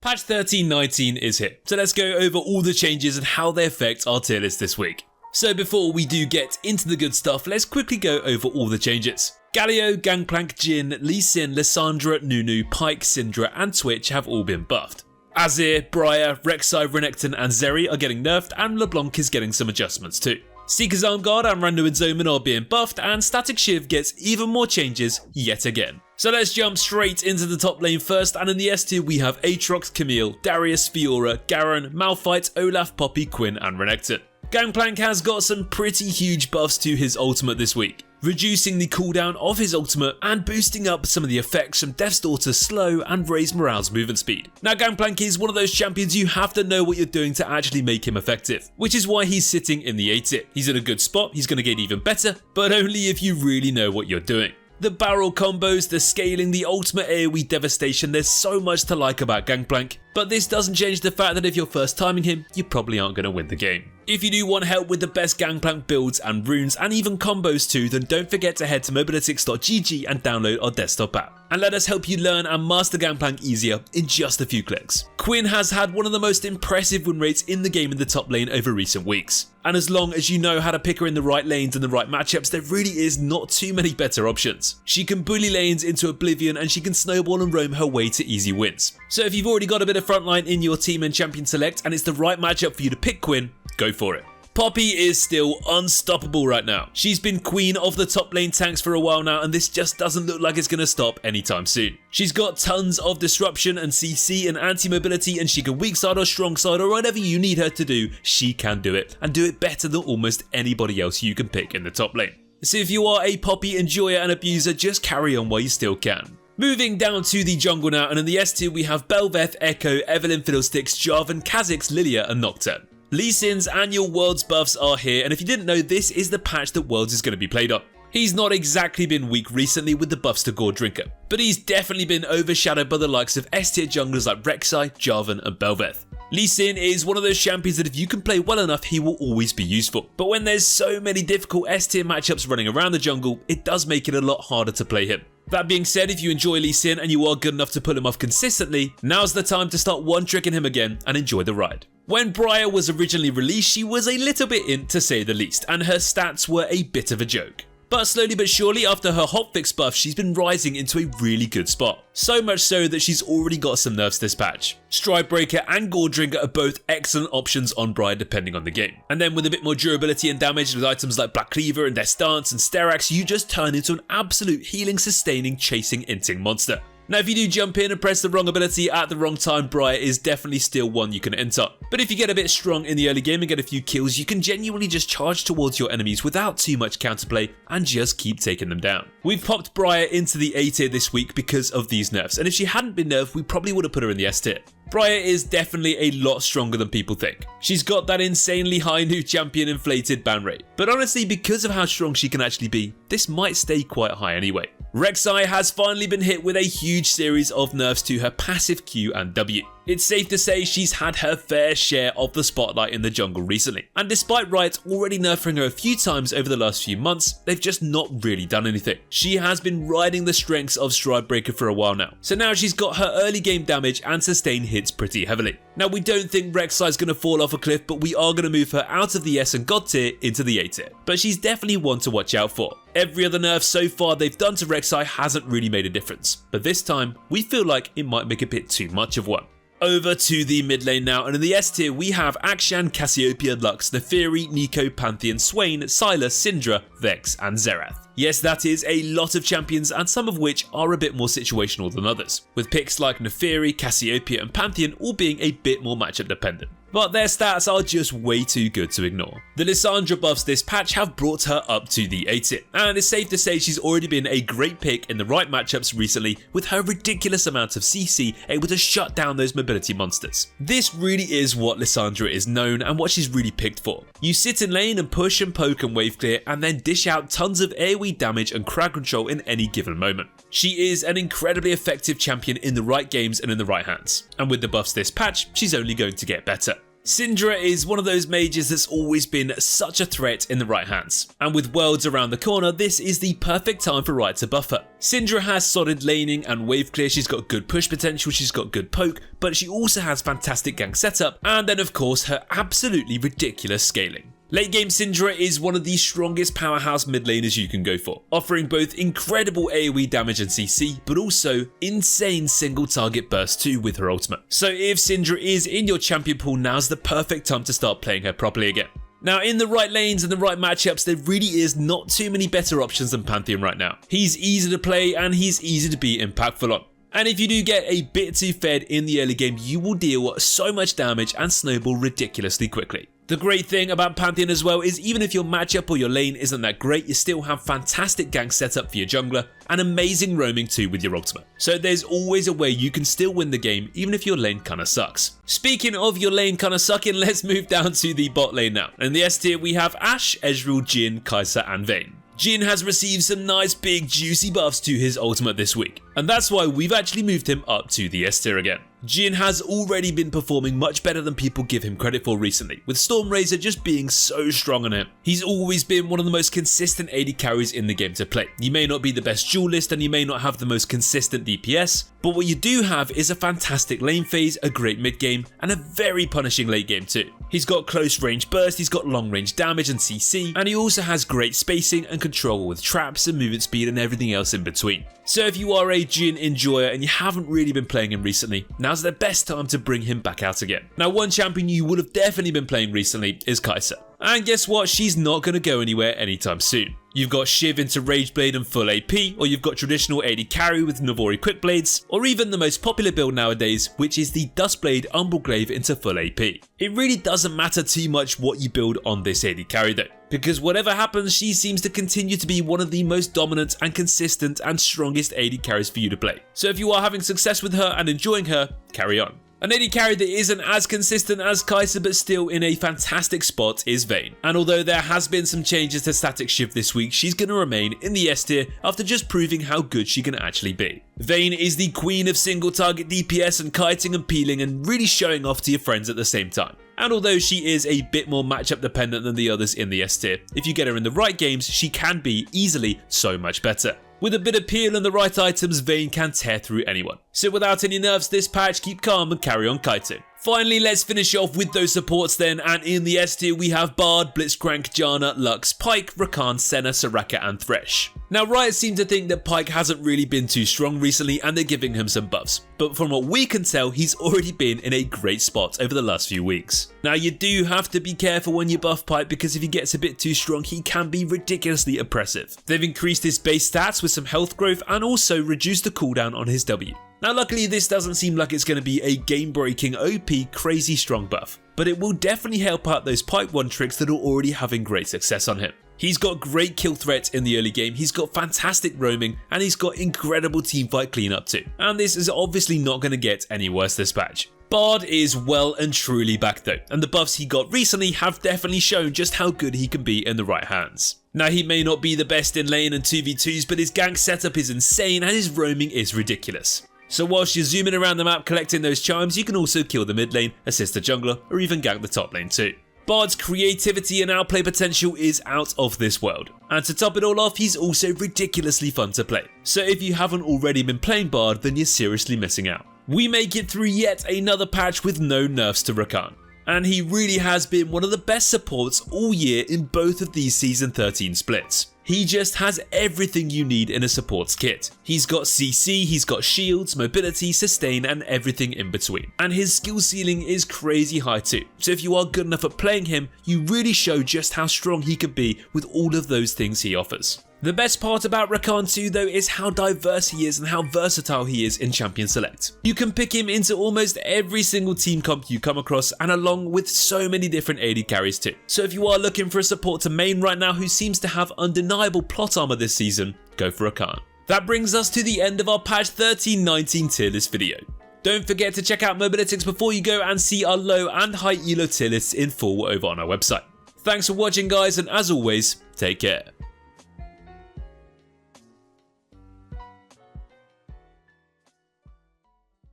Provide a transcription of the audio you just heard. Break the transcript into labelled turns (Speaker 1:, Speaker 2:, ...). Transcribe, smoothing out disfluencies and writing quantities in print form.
Speaker 1: Patch 13.19 is here, so let's go over all the changes and how they affect our tier list this week. So before we do get into the good stuff, let's quickly go over all the changes. Galio, Gangplank, Jhin, Lee Sin, Lissandra, Nunu, Pyke, Syndra and Twitch have all been buffed. Azir, Briar, Rek'Sai, Renekton and Zeri are getting nerfed, and LeBlanc is getting some adjustments too. Seeker's Arm Guard and Randuin's Omen are being buffed, and Static Shiv gets even more changes yet again. So let's jump straight into the top lane first, and in the S tier we have Aatrox, Camille, Darius, Fiora, Garen, Malphite, Olaf, Poppy, Quinn and Renekton. Gangplank has got some pretty huge buffs to his ultimate this week, reducing the cooldown of his ultimate and boosting up some of the effects from Death's Door to slow and raise Morale's movement speed. Now Gangplank is one of those champions you have to know what you're doing to actually make him effective, which is why he's sitting in the A tier. He's in a good spot, he's going to get even better, but only if you really know what you're doing. The barrel combos, the scaling, the ultimate AoE devastation, there's so much to like about Gangplank, but this doesn't change the fact that if you're first timing him, you probably aren't going to win the game. If you do want help with the best Gangplank builds and runes and even combos too, then don't forget to head to mobalytics.gg and download our desktop app. And let us help you learn and master Gangplank easier in just a few clicks. Quinn has had one of the most impressive win rates in the game in the top lane over recent weeks. And as long as you know how to pick her in the right lanes and the right matchups, there really is not too many better options. She can bully lanes into oblivion and she can snowball and roam her way to easy wins. So if you've already got a bit of frontline in your team and champion select and it's the right matchup for you to pick Quinn, go for it. Poppy is still unstoppable right now. She's been queen of the top lane tanks for a while now, and this just doesn't look like it's going to stop anytime soon. She's got tons of disruption and CC and anti-mobility, and she can weak side or strong side or whatever you need her to do, she can do it, and do it better than almost anybody else you can pick in the top lane. So if you are a Poppy enjoyer and abuser, just carry on while you still can. Moving down to the jungle now, and in the S tier we have Bel'Veth, Echo, Evelynn Fiddlesticks, Jarvan, Kha'Zix, Lilia and Nocturne. Lee Sin's annual Worlds buffs are here, and if you didn't know, this is the patch that Worlds is going to be played on. He's not exactly been weak recently with the buffs to Gore Drinker, but he's definitely been overshadowed by the likes of S tier junglers like Rek'Sai, Jarvan and Bel'Veth. Lee Sin is one of those champions that if you can play well enough, he will always be useful. But when there's so many difficult S tier matchups running around the jungle, it does make it a lot harder to play him. That being said, if you enjoy Lee Sin and you are good enough to pull him off consistently, now's the time to start one-tricking him again and enjoy the ride. When Briar was originally released, she was a little bit in to say the least, and her stats were a bit of a joke. But slowly but surely, after her hotfix buff, she's been rising into a really good spot. So much so that she's already got some nerfs this patch. Stridebreaker and Gore Drinker are both excellent options on Briar depending on the game. And then with a bit more durability and damage with items like Black Cleaver and Death's Dance and Sterax, you just turn into an absolute healing, sustaining, chasing, inting monster. Now if you do jump in and press the wrong ability at the wrong time, Briar is definitely still one you can enter. But if you get a bit strong in the early game and get a few kills, you can genuinely just charge towards your enemies without too much counterplay and just keep taking them down. We've popped Briar into the A tier this week because of these nerfs, and if she hadn't been nerfed, we probably would have put her in the S tier. Briar is definitely a lot stronger than people think. She's got that insanely high new champion inflated ban rate, but honestly because of how strong she can actually be, this might stay quite high anyway. Rek'Sai has finally been hit with a huge series of nerfs to her passive Q and W. It's safe to say she's had her fair share of the spotlight in the jungle recently, and despite Riot already nerfing her a few times over the last few months, they've just not really done anything. She has been riding the strengths of Stridebreaker for a while now, so now she's got her early game damage and sustain hits pretty heavily. Now we don't think Rek'Sai's going to fall off a cliff, but we are going to move her out of the S and God tier into the A tier, but she's definitely one to watch out for. Every other nerf so far they've done to Rek'Sai hasn't really made a difference, but this time we feel like it might make a bit too much of one. Over to the mid lane now, and in the S tier we have Akshan, Cassiopeia, Lux, Neferi, Nico, Pantheon, Swain, Sylar, Syndra, Vex and Xerath. Yes, that is a lot of champions, and some of which are a bit more situational than others, with picks like Neferi, Cassiopeia and Pantheon all being a bit more matchup dependent. But their stats are just way too good to ignore. The Lissandra buffs this patch have brought her up to the A tier, and it's safe to say she's already been a great pick in the right matchups recently with her ridiculous amount of CC able to shut down those mobility monsters. This really is what Lissandra is known and what she's really picked for. You sit in lane and push and poke and wave clear and then dish out tons of AoE damage and crowd control in any given moment. She is an incredibly effective champion in the right games and in the right hands, and with the buffs this patch, she's only going to get better. Syndra is one of those mages that's always been such a threat in the right hands, and with worlds around the corner, this is the perfect time for Riot to buff her. Syndra has solid laning and wave clear, she's got good push potential, she's got good poke, but she also has fantastic gank setup, and then of course her absolutely ridiculous scaling. Late game Syndra is one of the strongest powerhouse mid laners you can go for, offering both incredible AoE damage and CC, but also insane single target burst too with her ultimate. So if Syndra is in your champion pool, now's the perfect time to start playing her properly again. Now in the right lanes and the right matchups, there really is not too many better options than Pantheon right now. He's easy to play and he's easy to be impactful on. And if you do get a bit too fed in the early game, you will deal so much damage and snowball ridiculously quickly. The great thing about Pantheon as well is even if your matchup or your lane isn't that great, you still have fantastic gank setup for your jungler and amazing roaming too with your ultimate. So there's always a way you can still win the game even if your lane kinda sucks. Speaking of your lane kinda sucking, let's move down to the bot lane now. In the S tier we have Ashe, Ezreal, Jhin, Kai'Sa and Vayne. Jhin has received some nice big juicy buffs to his ultimate this week, and that's why we've actually moved him up to the S tier again. Jhin has already been performing much better than people give him credit for recently, with Stormrazor just being so strong on him. He's always been one of the most consistent AD carries in the game to play. You may not be the best duelist and you may not have the most consistent DPS, but what you do have is a fantastic lane phase, a great mid game, and a very punishing late game too. He's got close range burst, he's got long range damage and CC, and he also has great spacing and control with traps and movement speed and everything else in between. So if you are a Jhin enjoyer and you haven't really been playing him recently, now's the best time to bring him back out again. Now one champion you would have definitely been playing recently is Kai'Sa. And guess what, she's not going to go anywhere anytime soon. You've got Shiv into Rageblade and full AP, or you've got traditional AD carry with Navori Quickblades, or even the most popular build nowadays, which is the Duskblade Umbral into full AP. It really doesn't matter too much what you build on this AD carry though, because whatever happens, she seems to continue to be one of the most dominant and consistent and strongest AD carries for you to play. So if you are having success with her and enjoying her, carry on. An AD carry that isn't as consistent as Kai'Sa but still in a fantastic spot is Vayne. And although there has been some changes to Static Shiv this week, she's going to remain in the S tier after just proving how good she can actually be. Vayne is the queen of single target DPS and kiting and peeling and really showing off to your friends at the same time. And although she is a bit more matchup dependent than the others in the S tier, if you get her in the right games, she can be easily so much better. With a bit of peel and the right items, Vayne can tear through anyone. So without any nerves this patch, keep calm and carry on kiting. Finally, let's finish off with those supports then, and in the S tier we have Bard, Blitzcrank, Janna, Lux, Pyke, Rakan, Senna, Soraka and Thresh. Now Riot seem to think that Pyke hasn't really been too strong recently and they're giving him some buffs, but from what we can tell he's already been in a great spot over the last few weeks. Now you do have to be careful when you buff Pyke because if he gets a bit too strong he can be ridiculously oppressive. They've increased his base stats with some health growth and also reduced the cooldown on his W. Now luckily this doesn't seem like it's going to be a game-breaking OP crazy strong buff, but it will definitely help out those Pyke 1 tricks that are already having great success on him. He's got great kill threat in the early game, he's got fantastic roaming, and he's got incredible teamfight cleanup too. And this is obviously not going to get any worse this patch. Bard is well and truly back though, and the buffs he got recently have definitely shown just how good he can be in the right hands. Now he may not be the best in lane and 2v2s, but his gank setup is insane and his roaming is ridiculous. So whilst you're zooming around the map collecting those chimes, you can also kill the mid lane, assist the jungler, or even gank the top lane too. Bard's creativity and outplay potential is out of this world. And to top it all off, he's also ridiculously fun to play. So if you haven't already been playing Bard, then you're seriously missing out. We make it through yet another patch with no nerfs to Rakan. And he really has been one of the best supports all year in both of these Season 13 splits. He just has everything you need in a support's kit. He's got CC, he's got shields, mobility, sustain and everything in between. And his skill ceiling is crazy high too. So if you are good enough at playing him, you really show just how strong he can be with all of those things he offers. The best part about Rakan too though is how diverse he is and how versatile he is in Champion Select. You can pick him into almost every single team comp you come across and along with so many different AD carries too. So if you are looking for a support to main right now who seems to have undeniable plot armor this season, go for Rakan. That brings us to the end of our patch 13-19 tier list video. Don't forget to check out Mobalytics before you go and see our low and high elo tier lists in full over on our website. Thanks for watching guys, and as always, take care.